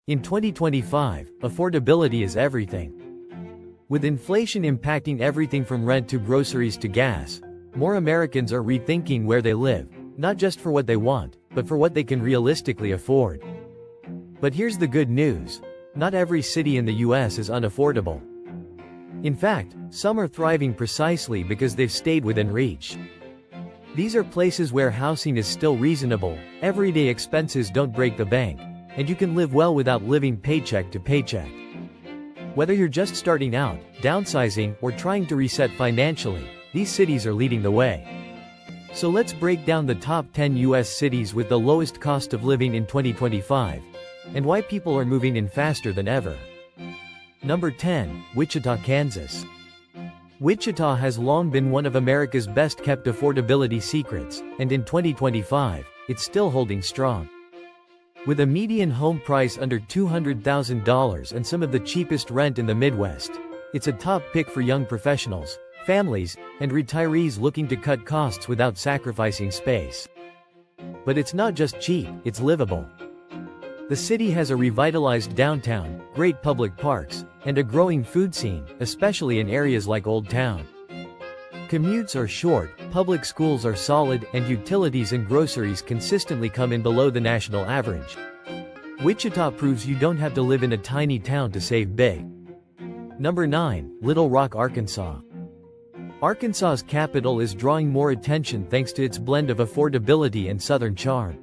In 2025, affordability is everything. With inflation impacting everything from rent to groceries to gas, more Americans are rethinking where they live, not just for what they want, but for what they can realistically afford. But here's the good news. Not every city in the US is unaffordable. In fact, some are thriving precisely because they've stayed within reach. These are places where housing is still reasonable, everyday expenses don't break the bank, and you can live well without living paycheck to paycheck. Whether you're just starting out, downsizing, or trying to reset financially, these cities are leading the way. So let's break down the top 10 US cities with the lowest cost of living in 2025, and why people are moving in faster than ever. Number 10, Wichita, Kansas. Wichita has long been one of America's best-kept affordability secrets, and in 2025, it's still holding strong. With a median home price under $200,000 and some of the cheapest rent in the Midwest, it's a top pick for young professionals, families, and retirees looking to cut costs without sacrificing space. But it's not just cheap, it's livable. The city has a revitalized downtown, great public parks, and a growing food scene, especially in areas like Old Town. Commutes are short, public schools are solid, and utilities and groceries consistently come in below the national average. Wichita proves you don't have to live in a tiny town to save big. Number 9, Little Rock, Arkansas. Arkansas's capital is drawing more attention thanks to its blend of affordability and southern charm.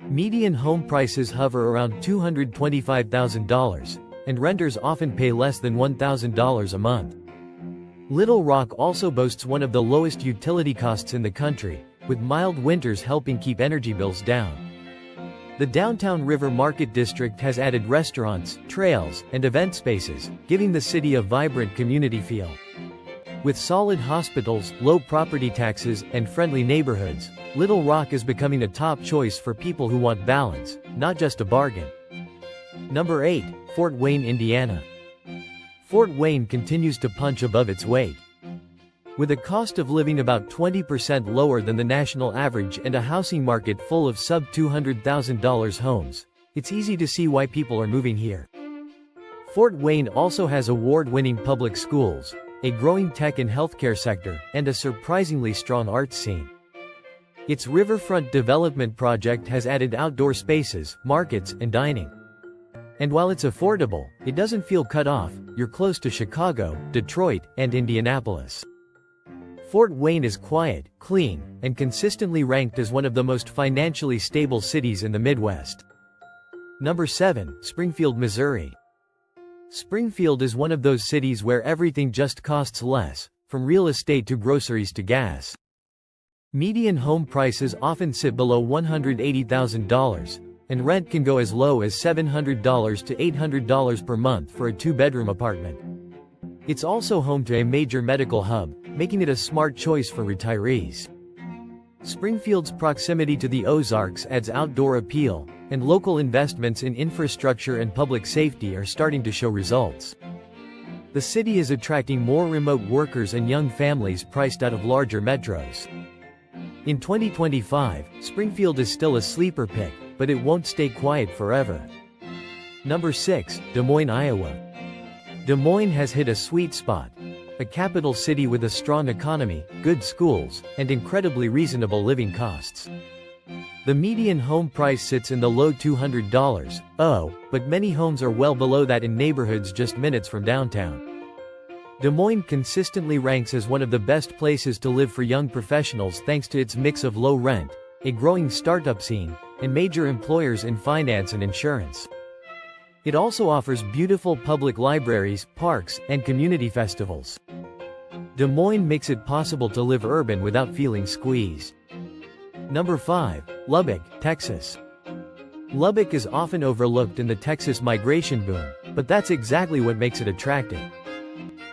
Median home prices hover around $225,000, and renters often pay less than $1,000 a month. Little Rock also boasts one of the lowest utility costs in the country, with mild winters helping keep energy bills down. The downtown River Market District has added restaurants, trails, and event spaces, giving the city a vibrant community feel. With solid hospitals, low property taxes, and friendly neighborhoods, Little Rock is becoming a top choice for people who want balance, not just a bargain. Number 8, Fort Wayne, Indiana. Fort Wayne continues to punch above its weight. With a cost of living about 20% lower than the national average and a housing market full of sub-$200,000 homes, it's easy to see why people are moving here. Fort Wayne also has award-winning public schools, a growing tech and healthcare sector, and a surprisingly strong arts scene. Its riverfront development project has added outdoor spaces, markets, and dining. And while it's affordable, it doesn't feel cut off. You're close to Chicago, Detroit, and Indianapolis. Fort Wayne is quiet, clean, and consistently ranked as one of the most financially stable cities in the Midwest. Number 7, Springfield, Missouri. Springfield is one of those cities where everything just costs less, from real estate to groceries to gas. Median home prices often sit below $180,000, and rent can go as low as $700 to $800 per month for a 2-bedroom apartment. It's also home to a major medical hub, making it a smart choice for retirees. Springfield's proximity to the Ozarks adds outdoor appeal, and local investments in infrastructure and public safety are starting to show results. The city is attracting more remote workers and young families priced out of larger metros. In 2025, Springfield is still a sleeper pick, but it won't stay quiet forever. Number 6, Des Moines, Iowa. Des Moines has hit a sweet spot. A capital city with a strong economy, good schools, and incredibly reasonable living costs. The median home price sits in the low $200s, but many homes are well below that in neighborhoods just minutes from downtown. Des Moines consistently ranks as one of the best places to live for young professionals thanks to its mix of low rent, a growing startup scene, and major employers in finance and insurance. It also offers beautiful public libraries, parks, and community festivals. Des Moines makes it possible to live urban without feeling squeezed. Number 5, Lubbock, Texas. Lubbock is often overlooked in the Texas migration boom, but that's exactly what makes it attractive.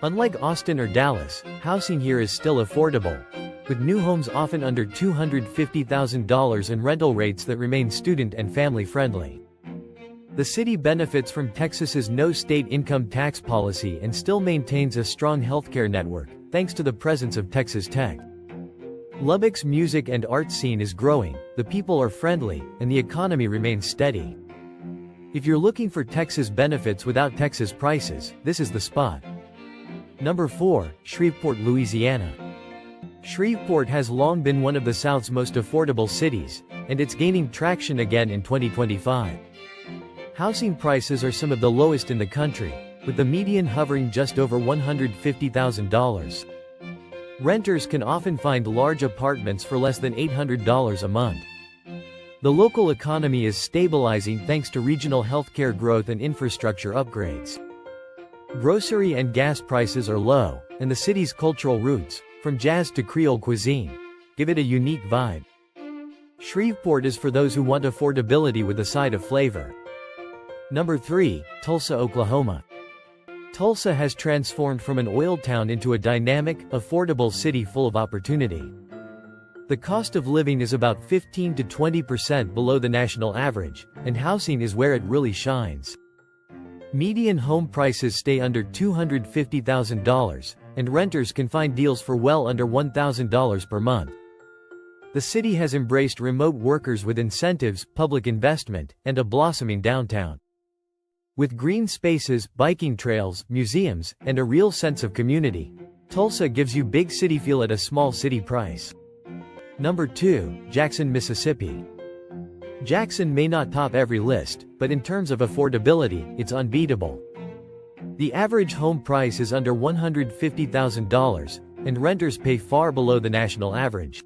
Unlike Austin or Dallas, housing here is still affordable, with new homes often under $250,000 and rental rates that remain student and family-friendly. The city benefits from Texas's no state income tax policy and still maintains a strong healthcare network, thanks to the presence of Texas Tech. Lubbock's music and art scene is growing, the people are friendly, and the economy remains steady. If you're looking for Texas benefits without Texas prices, this is the spot. Number 4, Shreveport, Louisiana. Shreveport has long been one of the South's most affordable cities, and it's gaining traction again in 2025. Housing prices are some of the lowest in the country, with the median hovering just over $150,000. Renters can often find large apartments for less than $800 a month. The local economy is stabilizing thanks to regional healthcare growth and infrastructure upgrades. Grocery and gas prices are low, and the city's cultural roots, from jazz to Creole cuisine, give it a unique vibe. Shreveport is for those who want affordability with a side of flavor. Number 3, Tulsa, Oklahoma. Tulsa has transformed from an oil town into a dynamic, affordable city full of opportunity. The cost of living is about 15 to 20% below the national average, and housing is where it really shines. Median home prices stay under $250,000, and renters can find deals for well under $1,000 per month. The city has embraced remote workers with incentives, public investment, and a blossoming downtown. With green spaces, biking trails, museums, and a real sense of community, Tulsa gives you big city feel at a small city price. Number 2, Jackson, Mississippi. Jackson may not top every list, but in terms of affordability, it's unbeatable. The average home price is under $150,000, and renters pay far below the national average.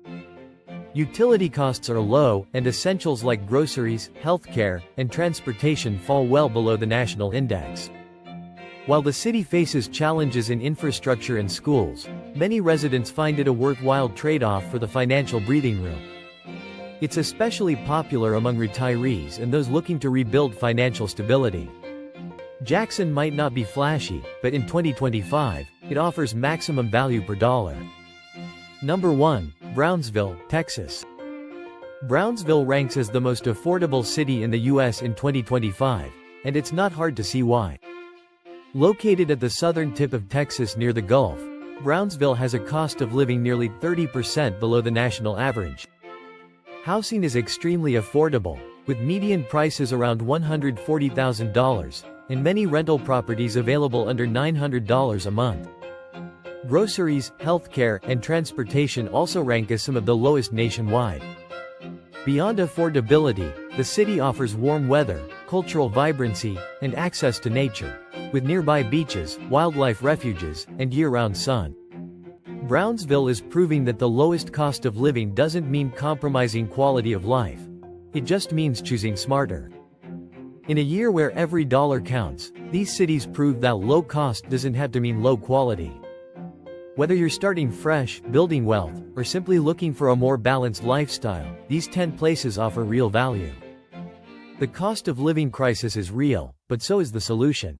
Utility costs are low, and essentials like groceries, healthcare, and transportation fall well below the national index. While the city faces challenges in infrastructure and schools, many residents find it a worthwhile trade-off for the financial breathing room. It's especially popular among retirees and those looking to rebuild financial stability. Jackson might not be flashy, but in 2025, it offers maximum value per dollar. Number 1, Brownsville, Texas. Brownsville ranks as the most affordable city in the U.S. in 2025, and it's not hard to see why. Located at the southern tip of Texas near the Gulf, Brownsville has a cost of living nearly 30% below the national average. Housing is extremely affordable, with median prices around $140,000, and many rental properties available under $900 a month. Groceries, healthcare, and transportation also rank as some of the lowest nationwide. Beyond affordability, the city offers warm weather, cultural vibrancy, and access to nature, with nearby beaches, wildlife refuges, and year-round sun. Brownsville is proving that the lowest cost of living doesn't mean compromising quality of life. It just means choosing smarter. In a year where every dollar counts, these cities prove that low cost doesn't have to mean low quality. Whether you're starting fresh, building wealth, or simply looking for a more balanced lifestyle, these 10 places offer real value. The cost of living crisis is real, but so is the solution.